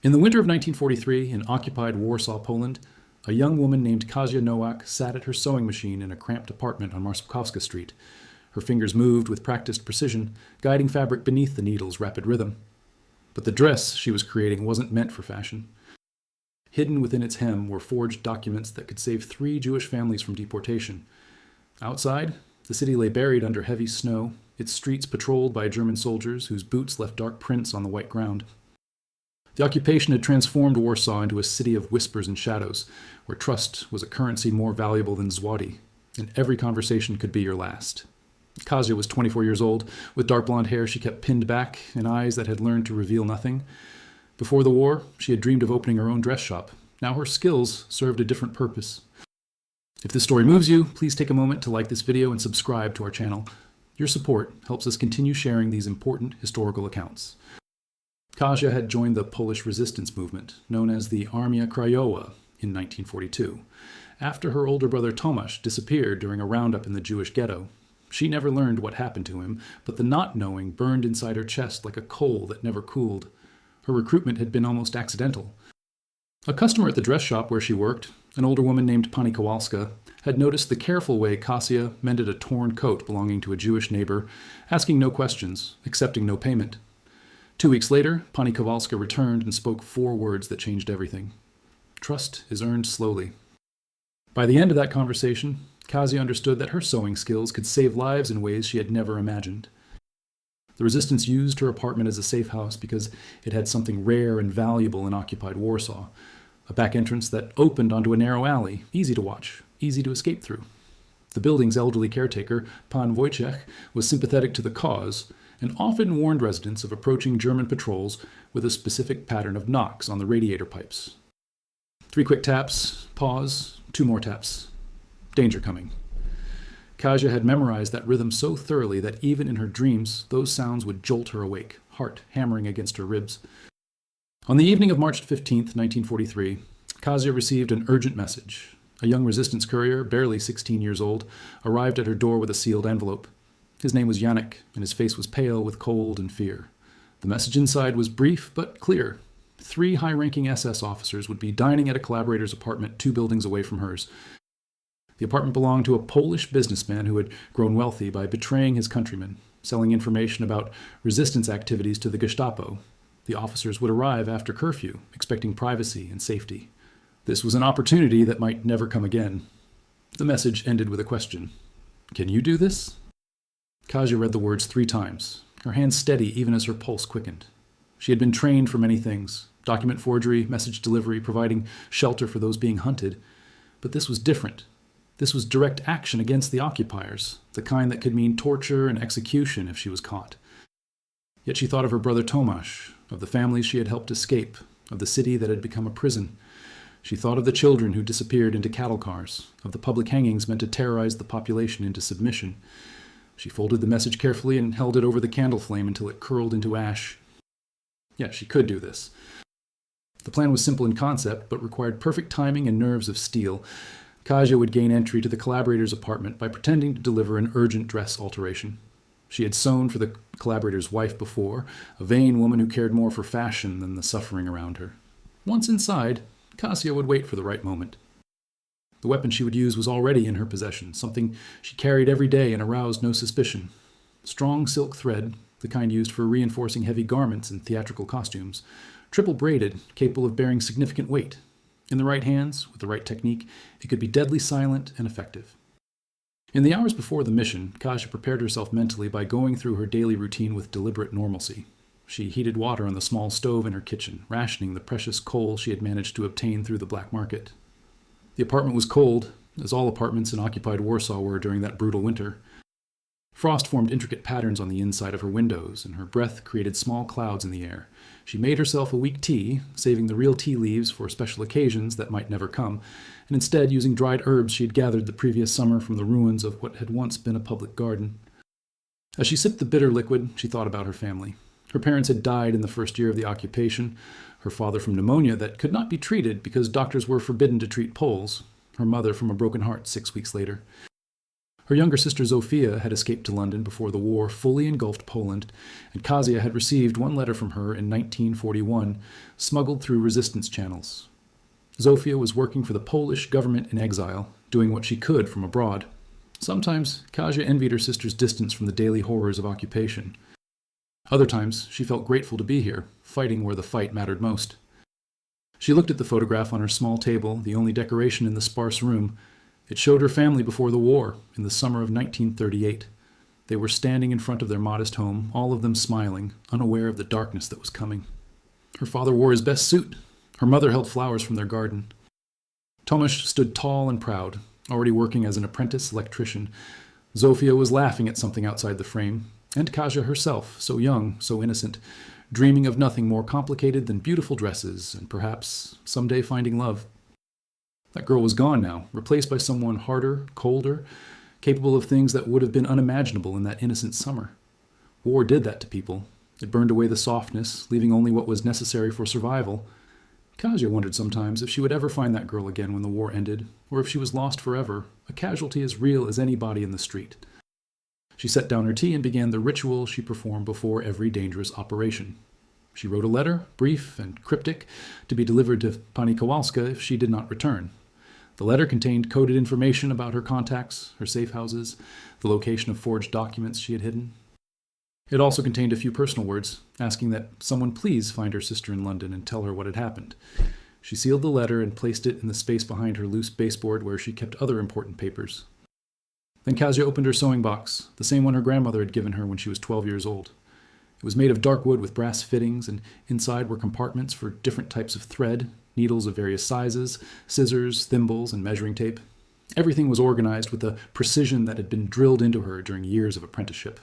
In the winter of 1943, in occupied Warsaw, Poland, a young woman named Kasia Nowak sat at her sewing machine in a cramped apartment on Marszałkowska Street. Her fingers moved with practiced precision, guiding fabric beneath the needle's rapid rhythm. But the dress she was creating wasn't meant for fashion. Hidden within its hem were forged documents that could save 3 Jewish families from deportation. Outside, the city lay buried under heavy snow, its streets patrolled by German soldiers whose boots left dark prints on the white ground. The occupation had transformed Warsaw into a city of whispers and shadows, where trust was a currency more valuable than zloty, and every conversation could be your last. Kasia was 24 years old. With dark blonde hair she kept pinned back and eyes that had learned to reveal nothing. Before the war, she had dreamed of opening her own dress shop. Now her skills served a different purpose. If this story moves you, please take a moment to like this video and subscribe to our channel. Your support helps us continue sharing these important historical accounts. Kasia had joined the Polish resistance movement, known as the Armia Krajowa, in 1942. After her older brother Tomasz disappeared during a roundup in the Jewish ghetto, she never learned what happened to him, but the not knowing burned inside her chest like a coal that never cooled. Her recruitment had been almost accidental. A customer at the dress shop where she worked, an older woman named Pani Kowalska, had noticed the careful way Kasia mended a torn coat belonging to a Jewish neighbor, asking no questions, accepting no payment. 2 weeks later, Pani Kowalska returned and spoke 4 words that changed everything. Trust is earned slowly. By the end of that conversation, Kasia understood that her sewing skills could save lives in ways she had never imagined. The resistance used her apartment as a safe house because it had something rare and valuable in occupied Warsaw, a back entrance that opened onto a narrow alley, easy to watch, easy to escape through. The building's elderly caretaker, Pan Wojciech, was sympathetic to the cause and often warned residents of approaching German patrols with a specific pattern of knocks on the radiator pipes. 3 quick taps, pause, 2 more taps. Danger coming. Kasia had memorized that rhythm so thoroughly that even in her dreams, those sounds would jolt her awake, heart hammering against her ribs. On the evening of March 15, 1943, Kasia received an urgent message. A young resistance courier, barely 16 years old, arrived at her door with a sealed envelope. His name was Yannick, and his face was pale with cold and fear. The message inside was brief but clear. 3 high-ranking SS officers would be dining at a collaborator's apartment 2 buildings away from hers. The apartment belonged to a Polish businessman who had grown wealthy by betraying his countrymen, selling information about resistance activities to the Gestapo. The officers would arrive after curfew, expecting privacy and safety. This was an opportunity that might never come again. The message ended with a question. Can you do this? Kasia read the words 3 times, her hands steady even as her pulse quickened. She had been trained for many things: document forgery, message delivery, providing shelter for those being hunted. But this was different. This was direct action against the occupiers, the kind that could mean torture and execution if she was caught. Yet she thought of her brother Tomasz, of the families she had helped escape, of the city that had become a prison. She thought of the children who disappeared into cattle cars, of the public hangings meant to terrorize the population into submission. She folded the message carefully and held it over the candle flame until it curled into ash. Yes, she could do this. The plan was simple in concept, but required perfect timing and nerves of steel. Kasia would gain entry to the collaborator's apartment by pretending to deliver an urgent dress alteration. She had sewn for the collaborator's wife before, a vain woman who cared more for fashion than the suffering around her. Once inside, Kasia would wait for the right moment. The weapon she would use was already in her possession, something she carried every day and aroused no suspicion. Strong silk thread, the kind used for reinforcing heavy garments in theatrical costumes, triple braided, capable of bearing significant weight. In the right hands, with the right technique, it could be deadly silent and effective. In the hours before the mission, Kasia prepared herself mentally by going through her daily routine with deliberate normalcy. She heated water on the small stove in her kitchen, rationing the precious coal she had managed to obtain through the black market. The apartment was cold, as all apartments in occupied Warsaw were during that brutal winter. Frost formed intricate patterns on the inside of her windows, and her breath created small clouds in the air. She made herself a weak tea, saving the real tea leaves for special occasions that might never come, and instead using dried herbs she had gathered the previous summer from the ruins of what had once been a public garden. As she sipped the bitter liquid, she thought about her family. Her parents had died in the first year of the occupation, her father from pneumonia that could not be treated because doctors were forbidden to treat Poles, her mother from a broken heart 6 weeks later. Her younger sister Zofia had escaped to London before the war fully engulfed Poland, and Kasia had received one letter from her in 1941, smuggled through resistance channels. Zofia was working for the Polish government in exile, doing what she could from abroad. Sometimes Kasia envied her sister's distance from the daily horrors of occupation. Other times she felt grateful to be here, fighting where the fight mattered most. She looked at the photograph on her small table, the only decoration in the sparse room. It showed her family before the war, in the summer of 1938. They were standing in front of their modest home, all of them smiling, unaware of the darkness that was coming. Her father wore his best suit. Her mother held flowers from their garden. Tomasz stood tall and proud, already working as an apprentice electrician. Zofia was laughing at something outside the frame, and Kasia herself, so young, so innocent, dreaming of nothing more complicated than beautiful dresses and perhaps someday finding love. That girl was gone now, replaced by someone harder, colder, capable of things that would have been unimaginable in that innocent summer. War did that to people. It burned away the softness, leaving only what was necessary for survival. Kasia wondered sometimes if she would ever find that girl again when the war ended, or if she was lost forever, a casualty as real as any body in the street. She set down her tea and began the ritual she performed before every dangerous operation. She wrote a letter, brief and cryptic, to be delivered to Pani Kowalska if she did not return. The letter contained coded information about her contacts, her safe houses, the location of forged documents she had hidden. It also contained a few personal words, asking that someone please find her sister in London and tell her what had happened. She sealed the letter and placed it in the space behind her loose baseboard where she kept other important papers. Then Kasia opened her sewing box, the same one her grandmother had given her when she was 12 years old. It was made of dark wood with brass fittings, and inside were compartments for different types of thread, needles of various sizes, scissors, thimbles, and measuring tape. Everything was organized with a precision that had been drilled into her during years of apprenticeship.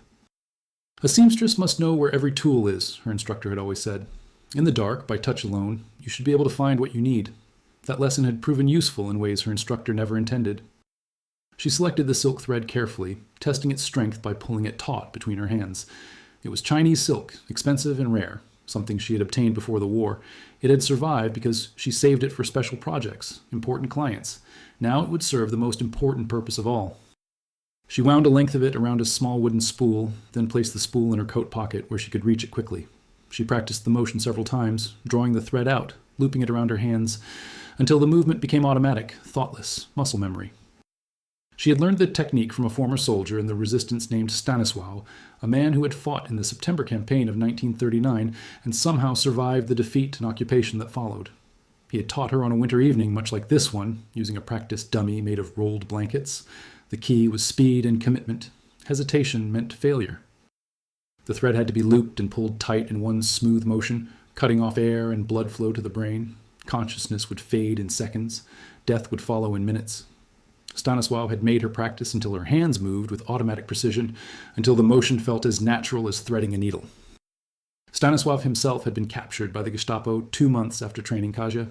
A seamstress must know where every tool is, her instructor had always said. In the dark, by touch alone, you should be able to find what you need. That lesson had proven useful in ways her instructor never intended. She selected the silk thread carefully, testing its strength by pulling it taut between her hands. It was Chinese silk, expensive and rare, something she had obtained before the war. It had survived because she saved it for special projects, important clients. Now it would serve the most important purpose of all. She wound a length of it around a small wooden spool, then placed the spool in her coat pocket where she could reach it quickly. She practiced the motion several times, drawing the thread out, looping it around her hands, until the movement became automatic, thoughtless, muscle memory. She had learned the technique from a former soldier in the resistance named Stanisław, a man who had fought in the September campaign of 1939 and somehow survived the defeat and occupation that followed. He had taught her on a winter evening much like this one, using a practice dummy made of rolled blankets. The key was speed and commitment. Hesitation meant failure. The thread had to be looped and pulled tight in one smooth motion, cutting off air and blood flow to the brain. Consciousness would fade in seconds. Death would follow in minutes. Stanisław had made her practice until her hands moved with automatic precision, until the motion felt as natural as threading a needle. Stanisław himself had been captured by the Gestapo 2 months after training Kasia.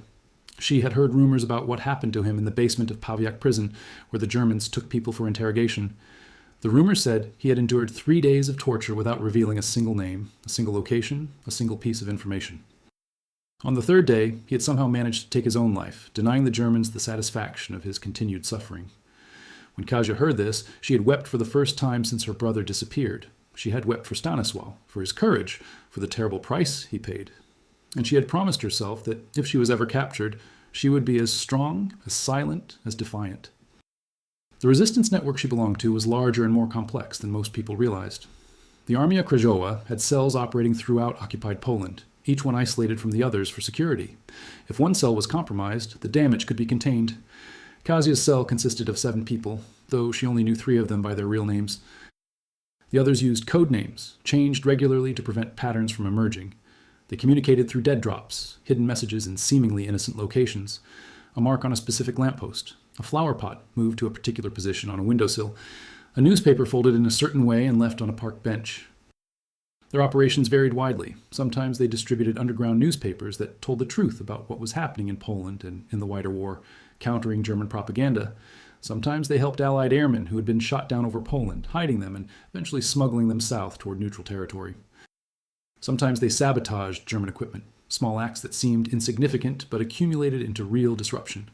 She had heard rumors about what happened to him in the basement of Pawiak prison, where the Germans took people for interrogation. The rumors said he had endured 3 days of torture without revealing a single name, a single location, a single piece of information. On the 3rd day, he had somehow managed to take his own life, denying the Germans the satisfaction of his continued suffering. When Kasia heard this, she had wept for the first time since her brother disappeared. She had wept for Stanisław, for his courage, for the terrible price he paid. And she had promised herself that if she was ever captured, she would be as strong, as silent, as defiant. The resistance network she belonged to was larger and more complex than most people realized. The Armia Krajowa had cells operating throughout occupied Poland, each one isolated from the others for security. If one cell was compromised, the damage could be contained. Kasia's cell consisted of 7 people, though she only knew 3 of them by their real names. The others used code names, changed regularly to prevent patterns from emerging. They communicated through dead drops, hidden messages in seemingly innocent locations, a mark on a specific lamppost, a flower pot moved to a particular position on a windowsill, a newspaper folded in a certain way and left on a park bench. Their operations varied widely. Sometimes they distributed underground newspapers that told the truth about what was happening in Poland and in the wider war, countering German propaganda. Sometimes they helped Allied airmen who had been shot down over Poland, hiding them and eventually smuggling them south toward neutral territory. Sometimes they sabotaged German equipment, small acts that seemed insignificant but accumulated into real disruption.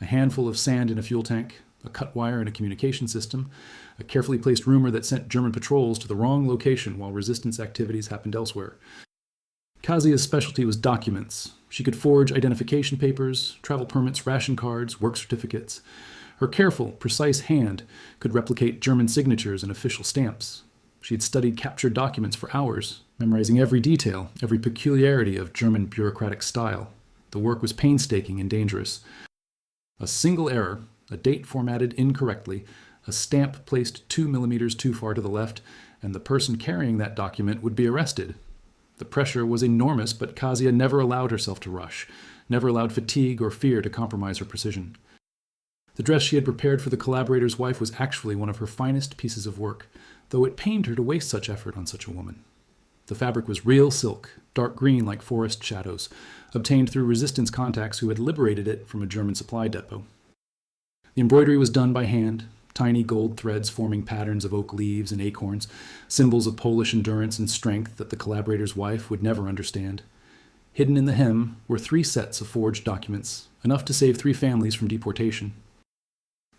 A handful of sand in a fuel tank, a cut wire in a communication system, a carefully placed rumor that sent German patrols to the wrong location while resistance activities happened elsewhere. Kazia's specialty was documents. She could forge identification papers, travel permits, ration cards, work certificates. Her careful, precise hand could replicate German signatures and official stamps. She had studied captured documents for hours, memorizing every detail, every peculiarity of German bureaucratic style. The work was painstaking and dangerous. A single error, a date formatted incorrectly, a stamp placed 2 millimeters too far to the left, and the person carrying that document would be arrested. The pressure was enormous, but Kazia never allowed herself to rush, never allowed fatigue or fear to compromise her precision. The dress she had prepared for the collaborator's wife was actually one of her finest pieces of work, though it pained her to waste such effort on such a woman. The fabric was real silk, dark green like forest shadows, obtained through resistance contacts who had liberated it from a German supply depot. The embroidery was done by hand, tiny gold threads forming patterns of oak leaves and acorns, symbols of Polish endurance and strength that the collaborator's wife would never understand. Hidden in the hem were 3 sets of forged documents, enough to save 3 families from deportation.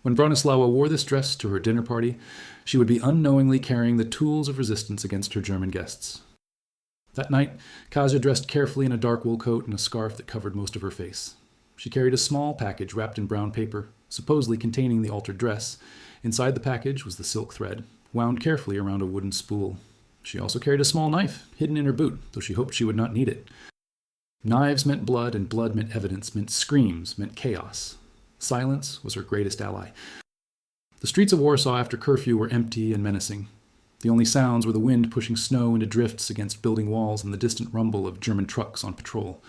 When Bronislawa wore this dress to her dinner party, she would be unknowingly carrying the tools of resistance against her German guests. That night, Kazia dressed carefully in a dark wool coat and a scarf that covered most of her face. She carried a small package wrapped in brown paper, supposedly containing the altered dress. Inside the package was the silk thread, wound carefully around a wooden spool. She also carried a small knife, hidden in her boot, though she hoped she would not need it. Knives meant blood, and blood meant evidence, meant screams, meant chaos. Silence was her greatest ally. The streets of Warsaw after curfew were empty and menacing. The only sounds were the wind pushing snow into drifts against building walls and the distant rumble of German trucks on patrol.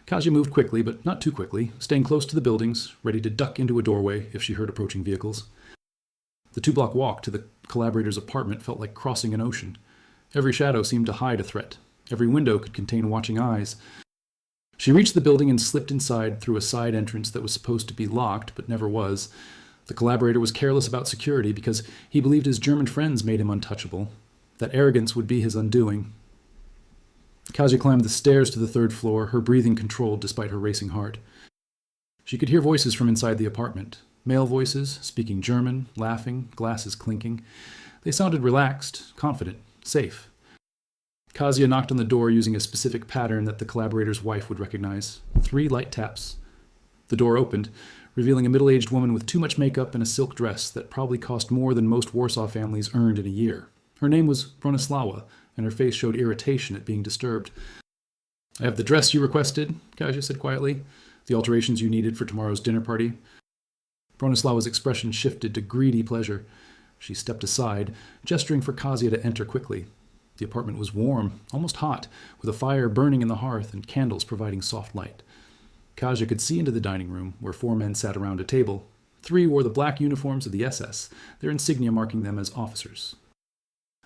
Kazia moved quickly, but not too quickly, staying close to the buildings, ready to duck into a doorway if she heard approaching vehicles. The 2-block walk to the collaborator's apartment felt like crossing an ocean. Every shadow seemed to hide a threat. Every window could contain watching eyes. She reached the building and slipped inside through a side entrance that was supposed to be locked, but never was. The collaborator was careless about security because he believed his German friends made him untouchable. That arrogance would be his undoing. Kazia climbed the stairs to the 3rd floor, her breathing controlled despite her racing heart. She could hear voices from inside the apartment. Male voices, speaking German, laughing, glasses clinking. They sounded relaxed, confident, safe. Kazia knocked on the door using a specific pattern that the collaborator's wife would recognize. 3 light taps. The door opened, revealing a middle-aged woman with too much makeup and a silk dress that probably cost more than most Warsaw families earned in a year. Her name was Bronislawa, and her face showed irritation at being disturbed. "I have the dress you requested," Kazia said quietly. "The alterations you needed for tomorrow's dinner party." Bronislawa's expression shifted to greedy pleasure. She stepped aside, gesturing for Kazia to enter quickly. The apartment was warm, almost hot, with a fire burning in the hearth and candles providing soft light. Kazia could see into the dining room, where 4 men sat around a table. 3 wore the black uniforms of the SS, their insignia marking them as officers.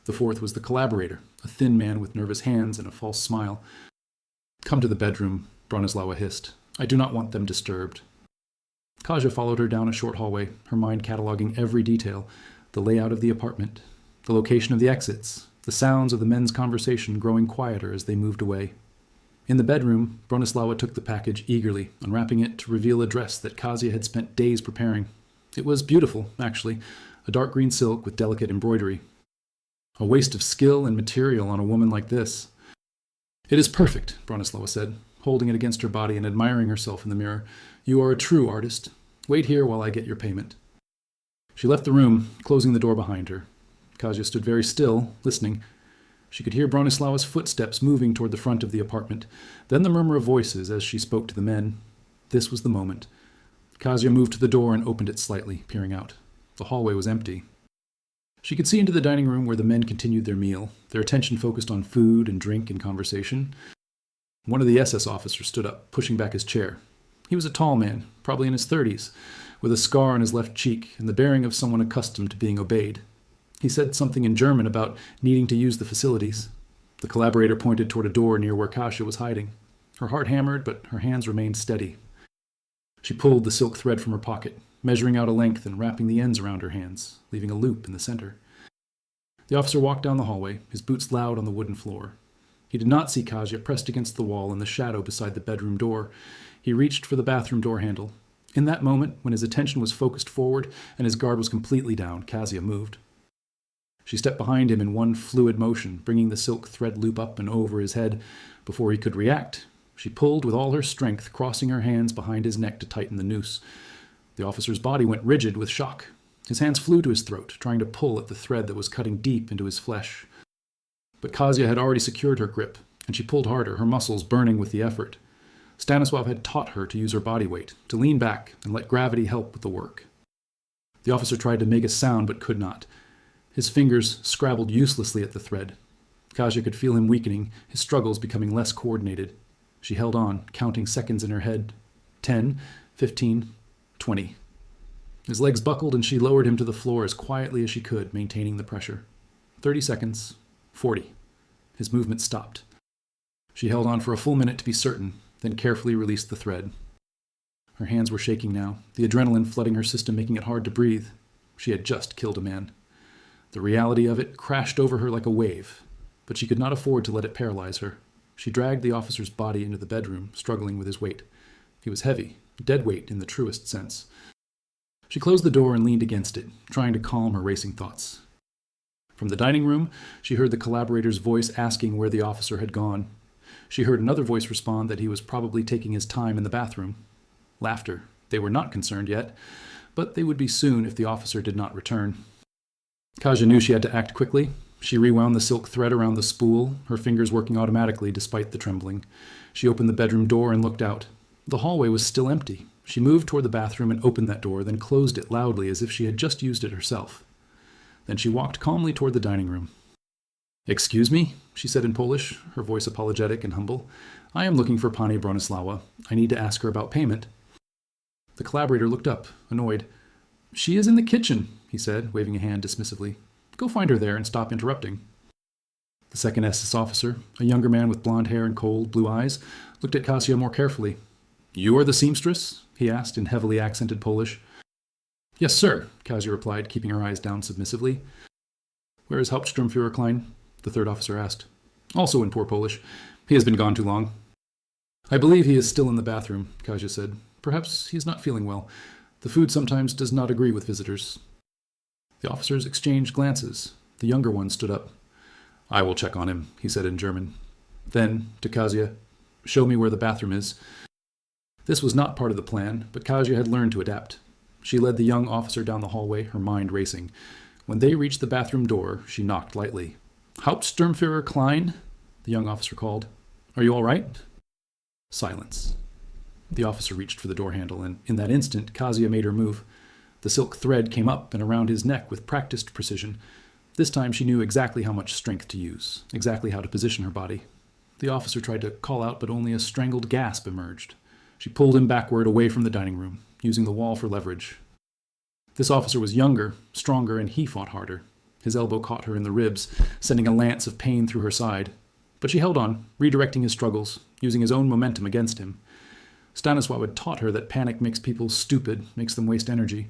The 4th was the collaborator, a thin man with nervous hands and a false smile. "Come to the bedroom," Bronislawa hissed. "I do not want them disturbed." Kazia followed her down a short hallway, her mind cataloging every detail: the layout of the apartment, the location of the exits, the sounds of the men's conversation growing quieter as they moved away. In the bedroom, Bronislawa took the package eagerly, unwrapping it to reveal a dress that Kazia had spent days preparing. It was beautiful, actually, a dark green silk with delicate embroidery. A waste of skill and material on a woman like this. "It is perfect," Bronislawa said, holding it against her body and admiring herself in the mirror. "You are a true artist. Wait here while I get your payment." She left the room, closing the door behind her. Kazia stood very still, listening. She could hear Bronislawa's footsteps moving toward the front of the apartment, then the murmur of voices as she spoke to the men. This was the moment. Kazia moved to the door and opened it slightly, peering out. The hallway was empty. She could see into the dining room where the men continued their meal, their attention focused on food and drink and conversation. One of the SS officers stood up, pushing back his chair. He was a tall man, probably in his 30s, with a scar on his left cheek and the bearing of someone accustomed to being obeyed. He said something in German about needing to use the facilities. The collaborator pointed toward a door near where Kazia was hiding. Her heart hammered, but her hands remained steady. She pulled the silk thread from her pocket, measuring out a length and wrapping the ends around her hands, leaving a loop in the center. The officer walked down the hallway, his boots loud on the wooden floor. He did not see Kazia pressed against the wall in the shadow beside the bedroom door. He reached for the bathroom door handle. In that moment, when his attention was focused forward and his guard was completely down, Kasia moved. She stepped behind him in one fluid motion, bringing the silk thread loop up and over his head. Before he could react, she pulled with all her strength, crossing her hands behind his neck to tighten the noose. The officer's body went rigid with shock. His hands flew to his throat, trying to pull at the thread that was cutting deep into his flesh. But Kasia had already secured her grip, and she pulled harder, her muscles burning with the effort. Stanisław had taught her to use her body weight, to lean back and let gravity help with the work. The officer tried to make a sound but could not. His fingers scrabbled uselessly at the thread. Kasia could feel him weakening, his struggles becoming less coordinated. She held on, counting seconds in her head. 10, 15, 20. His legs buckled and she lowered him to the floor as quietly as she could, maintaining the pressure. 30 seconds. 40. His movement stopped. She held on for a full minute to be certain, then carefully released the thread. Her hands were shaking now, the adrenaline flooding her system, making it hard to breathe. She had just killed a man. The reality of it crashed over her like a wave, but she could not afford to let it paralyze her. She dragged the officer's body into the bedroom, struggling with his weight. He was heavy, dead weight in the truest sense. She closed the door and leaned against it, trying to calm her racing thoughts. From the dining room, she heard the collaborator's voice asking where the officer had gone. She heard another voice respond that he was probably taking his time in the bathroom. Laughter. They were not concerned yet, but they would be soon if the officer did not return. Kasia knew she had to act quickly. She rewound the silk thread around the spool, her fingers working automatically despite the trembling. She opened the bedroom door and looked out. The hallway was still empty. She moved toward the bathroom and opened that door, then closed it loudly as if she had just used it herself. Then she walked calmly toward the dining room. "Excuse me," she said in Polish, her voice apologetic and humble. "I am looking for Pani Bronislawa. I need to ask her about payment." The collaborator looked up, annoyed. "She is in the kitchen," he said, waving a hand dismissively. "Go find her there and stop interrupting." The second SS officer, a younger man with blonde hair and cold, blue eyes, looked at Kasia more carefully. "You are the seamstress?" he asked in heavily accented Polish. "Yes, sir," Kasia replied, keeping her eyes down submissively. "Where is Hauptsturmführer Klein?" the third officer asked. Also in poor Polish. "He has been gone too long." "I believe he is still in the bathroom," Kasia said. "Perhaps he is not feeling well. The food sometimes does not agree with visitors." The officers exchanged glances. The younger one stood up. "I will check on him," he said in German. Then, to Kasia, "Show me where the bathroom is." This was not part of the plan, but Kasia had learned to adapt. She led the young officer down the hallway, her mind racing. When they reached the bathroom door, she knocked lightly. "Hauptsturmführer Klein?" the young officer called. "Are you all right?" Silence. The officer reached for the door handle, and in that instant, Kasia made her move. The silk thread came up and around his neck with practiced precision. This time she knew exactly how much strength to use, exactly how to position her body. The officer tried to call out, but only a strangled gasp emerged. She pulled him backward away from the dining room, using the wall for leverage. This officer was younger, stronger, and he fought harder. His elbow caught her in the ribs, sending a lance of pain through her side. But she held on, redirecting his struggles, using his own momentum against him. Stanisław had taught her that panic makes people stupid, makes them waste energy.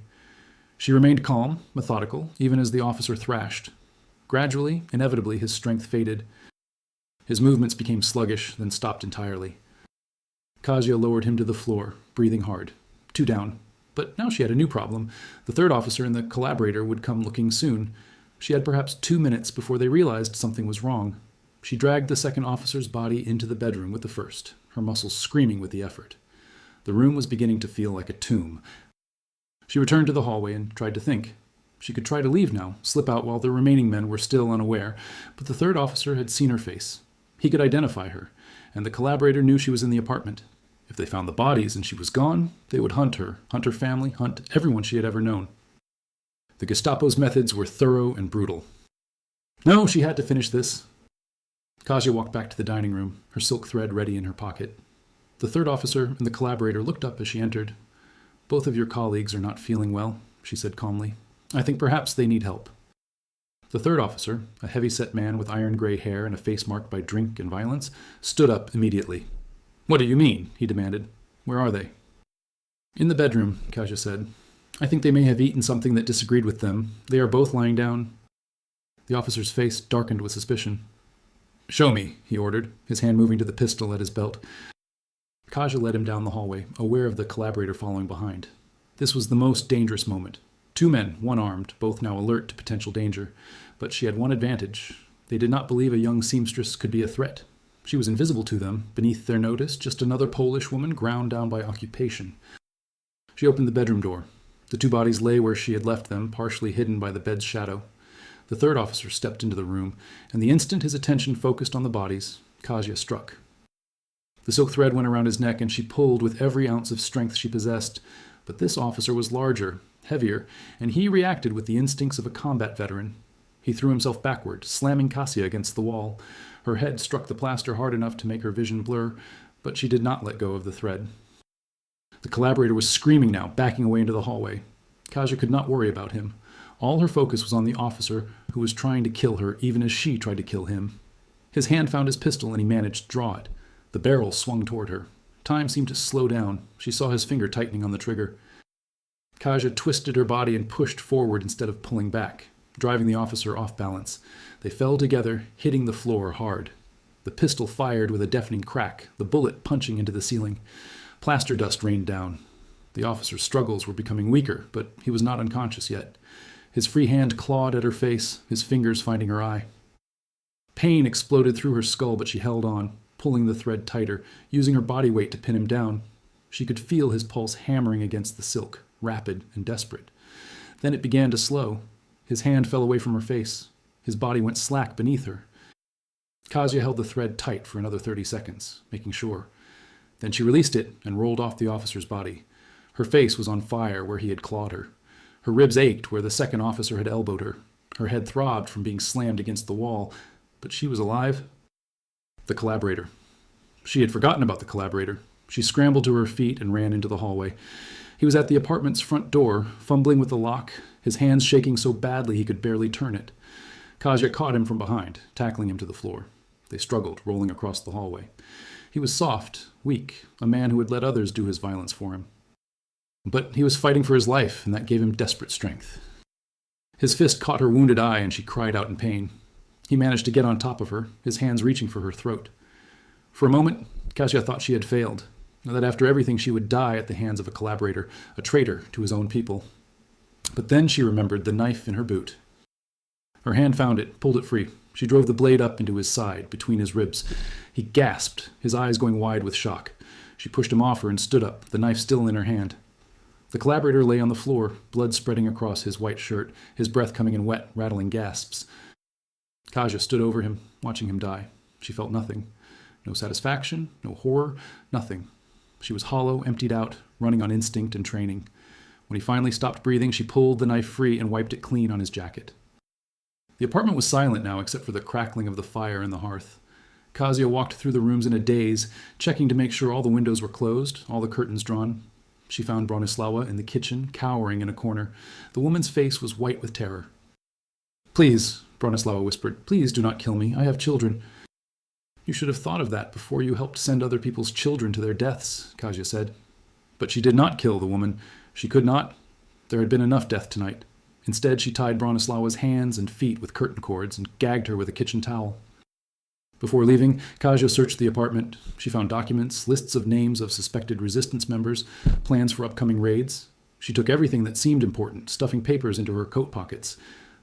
She remained calm, methodical, even as the officer thrashed. Gradually, inevitably, his strength faded. His movements became sluggish, then stopped entirely. Kasia lowered him to the floor, breathing hard. 2 down. But now she had a new problem. The third officer and the collaborator would come looking soon. She had perhaps 2 minutes before they realized something was wrong. She dragged the second officer's body into the bedroom with the first, her muscles screaming with the effort. The room was beginning to feel like a tomb. She returned to the hallway and tried to think. She could try to leave now, slip out while the remaining men were still unaware, but the third officer had seen her face. He could identify her, and the collaborator knew she was in the apartment. If they found the bodies and she was gone, they would hunt her family, hunt everyone she had ever known. The Gestapo's methods were thorough and brutal. No, she had to finish this. Kasia walked back to the dining room, her silk thread ready in her pocket. The third officer and the collaborator looked up as she entered. "Both of your colleagues are not feeling well," she said calmly. "I think perhaps they need help." The third officer, a heavy-set man with iron-gray hair and a face marked by drink and violence, stood up immediately. "What do you mean?" he demanded. "Where are they?" "In the bedroom," Kasia said. "I think they may have eaten something that disagreed with them. They are both lying down." The officer's face darkened with suspicion. "Show me," he ordered, his hand moving to the pistol at his belt. Kaja led him down the hallway, aware of the collaborator following behind. This was the most dangerous moment. Two men, one armed, both now alert to potential danger. But she had one advantage. They did not believe a young seamstress could be a threat. She was invisible to them, beneath their notice, just another Polish woman ground down by occupation. She opened the bedroom door. The two bodies lay where she had left them, partially hidden by the bed's shadow. The third officer stepped into the room, and the instant his attention focused on the bodies, Kaja struck. The silk thread went around his neck, and she pulled with every ounce of strength she possessed. But this officer was larger, heavier, and he reacted with the instincts of a combat veteran. He threw himself backward, slamming Kasia against the wall. Her head struck the plaster hard enough to make her vision blur, but she did not let go of the thread. The collaborator was screaming now, backing away into the hallway. Kaja could not worry about him. All her focus was on the officer who was trying to kill her, even as she tried to kill him. His hand found his pistol, and he managed to draw it. The barrel swung toward her. Time seemed to slow down. She saw his finger tightening on the trigger. Kaja twisted her body and pushed forward instead of pulling back, driving the officer off balance. They fell together, hitting the floor hard. The pistol fired with a deafening crack, the bullet punching into the ceiling. Plaster dust rained down. The officer's struggles were becoming weaker, but he was not unconscious yet. His free hand clawed at her face, his fingers finding her eye. Pain exploded through her skull, but she held on, pulling the thread tighter, using her body weight to pin him down. She could feel his pulse hammering against the silk, rapid and desperate. Then it began to slow. His hand fell away from her face. His body went slack beneath her. Kasia held the thread tight for another 30 seconds, making sure. Then she released it and rolled off the officer's body. Her face was on fire where he had clawed her. Her ribs ached where the second officer had elbowed her. Her head throbbed from being slammed against the wall, but she was alive. The collaborator. She had forgotten about the collaborator. She scrambled to her feet and ran into the hallway. He was at the apartment's front door, fumbling with the lock, his hands shaking so badly he could barely turn it. Kaja caught him from behind, tackling him to the floor. They struggled, rolling across the hallway. He was soft, weak, a man who would let others do his violence for him. But he was fighting for his life, and that gave him desperate strength. His fist caught her wounded eye, and she cried out in pain. He managed to get on top of her, his hands reaching for her throat. For a moment, Kasia thought she had failed, that after everything she would die at the hands of a collaborator, a traitor to his own people. But then she remembered the knife in her boot. Her hand found it, pulled it free. She drove the blade up into his side, between his ribs. He gasped, his eyes going wide with shock. She pushed him off her and stood up, the knife still in her hand. The collaborator lay on the floor, blood spreading across his white shirt, his breath coming in wet, rattling gasps. Kaja stood over him, watching him die. She felt nothing. No satisfaction, no horror, nothing. She was hollow, emptied out, running on instinct and training. When he finally stopped breathing, she pulled the knife free and wiped it clean on his jacket. The apartment was silent now, except for the crackling of the fire in the hearth. Kasia walked through the rooms in a daze, checking to make sure all the windows were closed, all the curtains drawn. She found Bronislawa in the kitchen, cowering in a corner. The woman's face was white with terror. "Please," Bronislawa whispered, "please do not kill me. I have children." "You should have thought of that before you helped send other people's children to their deaths," Kasia said. But she did not kill the woman. She could not. There had been enough death tonight. Instead, she tied Bronislawa's hands and feet with curtain cords and gagged her with a kitchen towel. Before leaving, Kasia searched the apartment. She found documents, lists of names of suspected resistance members, plans for upcoming raids. She took everything that seemed important, stuffing papers into her coat pockets.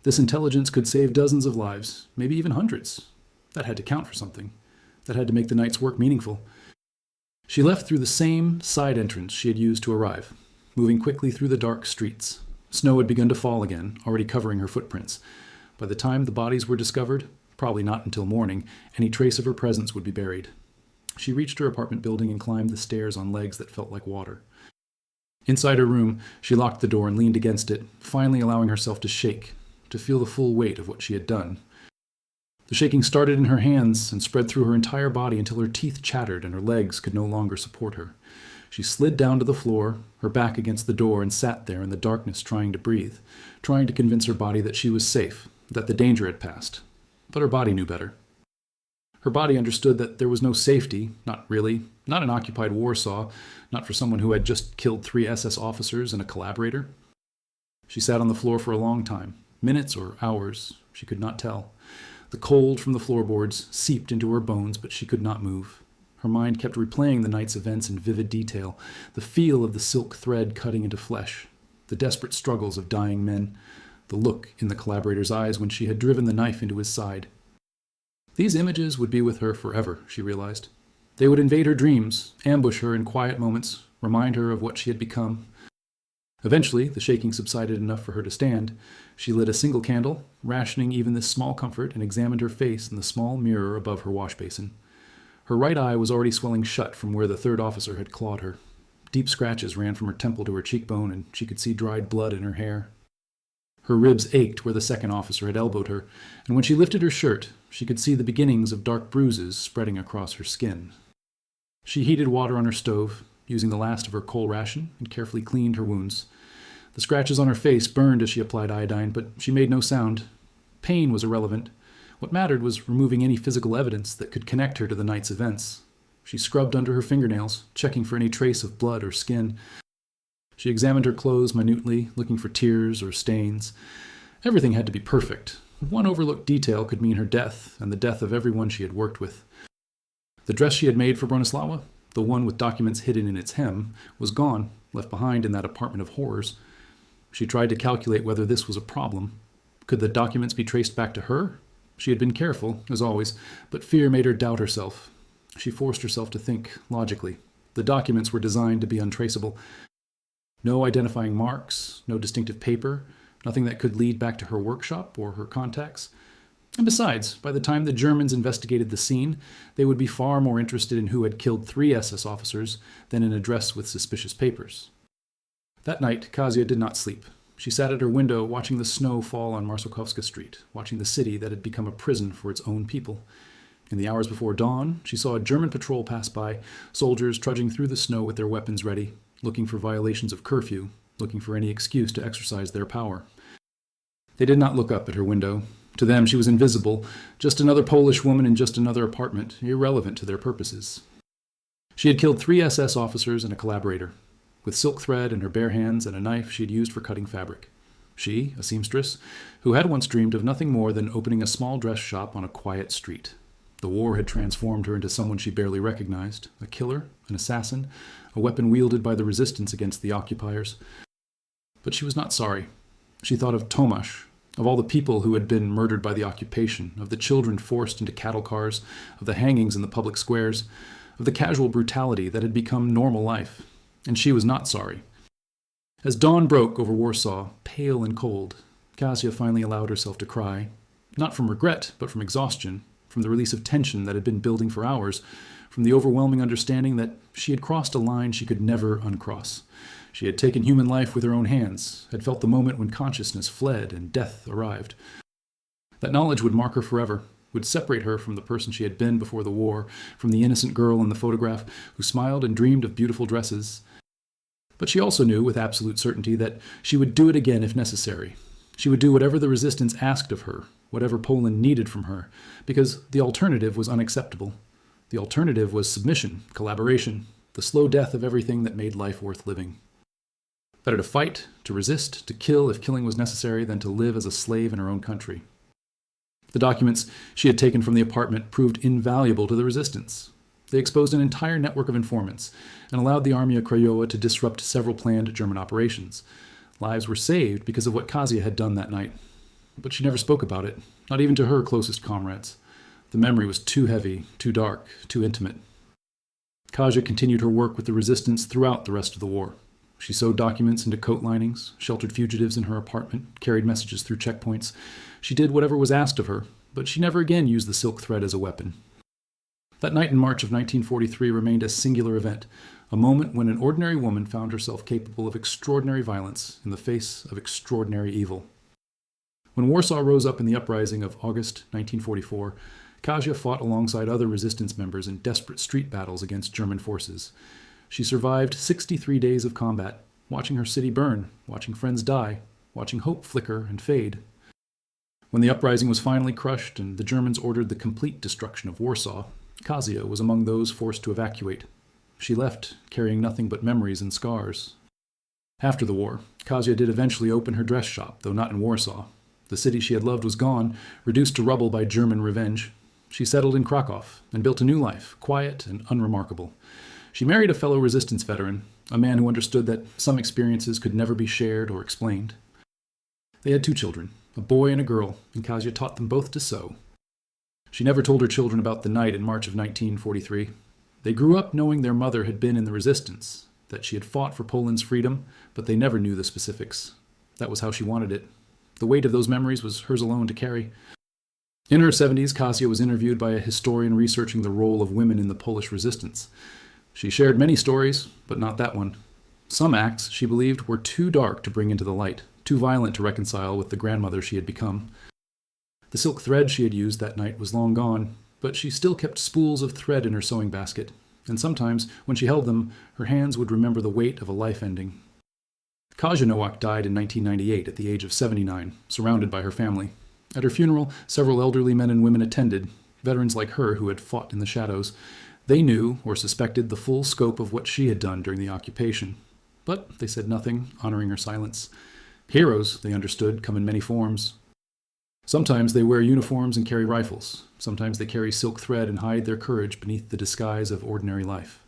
This intelligence could save dozens of lives, maybe even hundreds. That had to count for something. That had to make the night's work meaningful. She left through the same side entrance she had used to arrive, moving quickly through the dark streets. Snow had begun to fall again, already covering her footprints. By the time the bodies were discovered, probably not until morning, any trace of her presence would be buried. She reached her apartment building and climbed the stairs on legs that felt like water. Inside her room, she locked the door and leaned against it, finally allowing herself to shake, to feel the full weight of what she had done. The shaking started in her hands and spread through her entire body until her teeth chattered and her legs could no longer support her. She slid down to the floor, her back against the door, and sat there in the darkness trying to breathe, trying to convince her body that she was safe, that the danger had passed. But her body knew better. Her body understood that there was no safety, not really, not in occupied Warsaw, not for someone who had just killed 3 SS officers and a collaborator. She sat on the floor for a long time, minutes or hours, she could not tell. The cold from the floorboards seeped into her bones, but she could not move. Her mind kept replaying the night's events in vivid detail, the feel of the silk thread cutting into flesh, the desperate struggles of dying men, the look in the collaborator's eyes when she had driven the knife into his side. These images would be with her forever, she realized. They would invade her dreams, ambush her in quiet moments, remind her of what she had become. Eventually, the shaking subsided enough for her to stand. She lit a single candle, rationing even this small comfort, and examined her face in the small mirror above her wash basin. Her right eye was already swelling shut from where the third officer had clawed her. Deep scratches ran from her temple to her cheekbone, and she could see dried blood in her hair. Her ribs ached where the second officer had elbowed her, and when she lifted her shirt, she could see the beginnings of dark bruises spreading across her skin. She heated water on her stove, using the last of her coal ration, and carefully cleaned her wounds. The scratches on her face burned as she applied iodine, but she made no sound. Pain was irrelevant. What mattered was removing any physical evidence that could connect her to the night's events. She scrubbed under her fingernails, checking for any trace of blood or skin. She examined her clothes minutely, looking for tears or stains. Everything had to be perfect. One overlooked detail could mean her death, and the death of everyone she had worked with. The dress she had made for Bronislawa, the one with documents hidden in its hem, was gone, left behind in that apartment of horrors. She tried to calculate whether this was a problem. Could the documents be traced back to her? She had been careful, as always, but fear made her doubt herself. She forced herself to think logically. The documents were designed to be untraceable. No identifying marks, no distinctive paper, nothing that could lead back to her workshop or her contacts. And besides, by the time the Germans investigated the scene, they would be far more interested in who had killed 3 SS officers than in a dress with suspicious papers. That night, Kasia did not sleep. She sat at her window watching the snow fall on Marszałkowska Street, watching the city that had become a prison for its own people. In the hours before dawn, she saw a German patrol pass by, soldiers trudging through the snow with their weapons ready, looking for violations of curfew, looking for any excuse to exercise their power. They did not look up at her window. To them, she was invisible, just another Polish woman in just another apartment, irrelevant to their purposes. She had killed 3 SS officers and a collaborator. With silk thread in her bare hands and a knife she had used for cutting fabric. She, a seamstress, who had once dreamed of nothing more than opening a small dress shop on a quiet street. The war had transformed her into someone she barely recognized, a killer, an assassin, a weapon wielded by the resistance against the occupiers. But she was not sorry. She thought of Tomasz, of all the people who had been murdered by the occupation, of the children forced into cattle cars, of the hangings in the public squares, of the casual brutality that had become normal life. And she was not sorry. As dawn broke over Warsaw, pale and cold, Kasia finally allowed herself to cry, not from regret, but from exhaustion, from the release of tension that had been building for hours, from the overwhelming understanding that she had crossed a line she could never uncross. She had taken human life with her own hands, had felt the moment when consciousness fled and death arrived. That knowledge would mark her forever, would separate her from the person she had been before the war, from the innocent girl in the photograph who smiled and dreamed of beautiful dresses. But she also knew with absolute certainty that she would do it again if necessary. She would do whatever the resistance asked of her, whatever Poland needed from her, because the alternative was unacceptable. The alternative was submission, collaboration, the slow death of everything that made life worth living. Better to fight, to resist, to kill if killing was necessary than to live as a slave in her own country. The documents she had taken from the apartment proved invaluable to the resistance. They exposed an entire network of informants and allowed the Armia Krajowa to disrupt several planned German operations. Lives were saved because of what Kasia had done that night. But she never spoke about it, not even to her closest comrades. The memory was too heavy, too dark, too intimate. Kasia continued her work with the resistance throughout the rest of the war. She sewed documents into coat linings, sheltered fugitives in her apartment, carried messages through checkpoints. She did whatever was asked of her, but she never again used the silk thread as a weapon. That night in March of 1943 remained a singular event, a moment when an ordinary woman found herself capable of extraordinary violence in the face of extraordinary evil. When Warsaw rose up in the uprising of August 1944, Kasia fought alongside other resistance members in desperate street battles against German forces. She survived 63 days of combat, watching her city burn, watching friends die, watching hope flicker and fade. When the uprising was finally crushed and the Germans ordered the complete destruction of Warsaw, Kasia was among those forced to evacuate. She left, carrying nothing but memories and scars. After the war, Kasia did eventually open her dress shop, though not in Warsaw. The city she had loved was gone, reduced to rubble by German revenge. She settled in Krakow and built a new life, quiet and unremarkable. She married a fellow resistance veteran, a man who understood that some experiences could never be shared or explained. They had 2 children, a boy and a girl, and Kasia taught them both to sew. She never told her children about the night in March of 1943. They grew up knowing their mother had been in the resistance, that she had fought for Poland's freedom, but they never knew the specifics. That was how she wanted it. The weight of those memories was hers alone to carry. In her 70s, Kasia was interviewed by a historian researching the role of women in the Polish resistance. She shared many stories, but not that one. Some acts, she believed, were too dark to bring into the light, too violent to reconcile with the grandmother she had become. The silk thread she had used that night was long gone, but she still kept spools of thread in her sewing basket, and sometimes, when she held them, her hands would remember the weight of a life ending. Kasia Nowak died in 1998 at the age of 79, surrounded by her family. At her funeral, several elderly men and women attended, veterans like her who had fought in the shadows. They knew, or suspected, the full scope of what she had done during the occupation. But they said nothing, honoring her silence. Heroes, they understood, come in many forms. Sometimes they wear uniforms and carry rifles. Sometimes they carry silk thread and hide their courage beneath the disguise of ordinary life.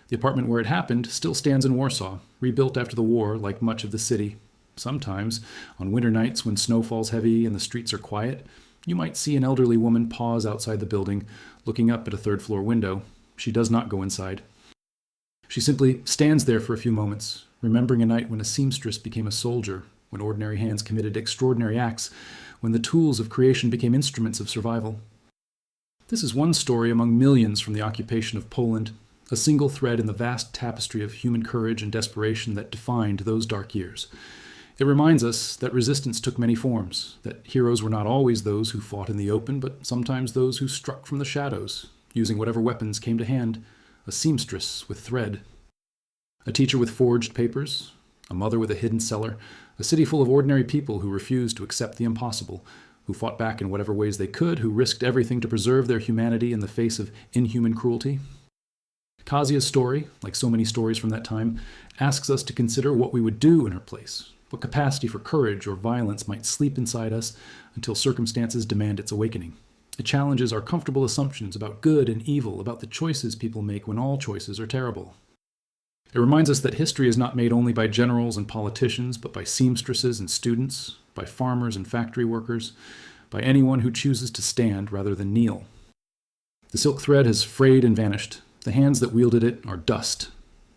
The apartment where it happened still stands in Warsaw, rebuilt after the war like much of the city. Sometimes, on winter nights when snow falls heavy and the streets are quiet, you might see an elderly woman pause outside the building, looking up at a third-floor window. She does not go inside. She simply stands there for a few moments, remembering a night when a seamstress became a soldier, when ordinary hands committed extraordinary acts, when the tools of creation became instruments of survival. This is one story among millions from the occupation of Poland, a single thread in the vast tapestry of human courage and desperation that defined those dark years. It reminds us that resistance took many forms, that heroes were not always those who fought in the open, but sometimes those who struck from the shadows, using whatever weapons came to hand, a seamstress with thread, a teacher with forged papers, a mother with a hidden cellar, a city full of ordinary people who refused to accept the impossible, who fought back in whatever ways they could, who risked everything to preserve their humanity in the face of inhuman cruelty. Kasia's story, like so many stories from that time, asks us to consider what we would do in her place, what capacity for courage or violence might sleep inside us until circumstances demand its awakening. It challenges our comfortable assumptions about good and evil, about the choices people make when all choices are terrible. It reminds us that history is not made only by generals and politicians, but by seamstresses and students, by farmers and factory workers, by anyone who chooses to stand rather than kneel. The silk thread has frayed and vanished. The hands that wielded it are dust.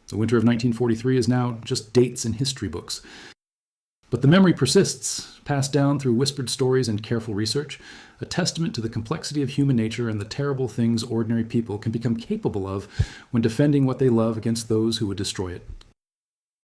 The winter of 1943 is now just dates in history books. But the memory persists, passed down through whispered stories and careful research, a testament to the complexity of human nature and the terrible things ordinary people can become capable of when defending what they love against those who would destroy it.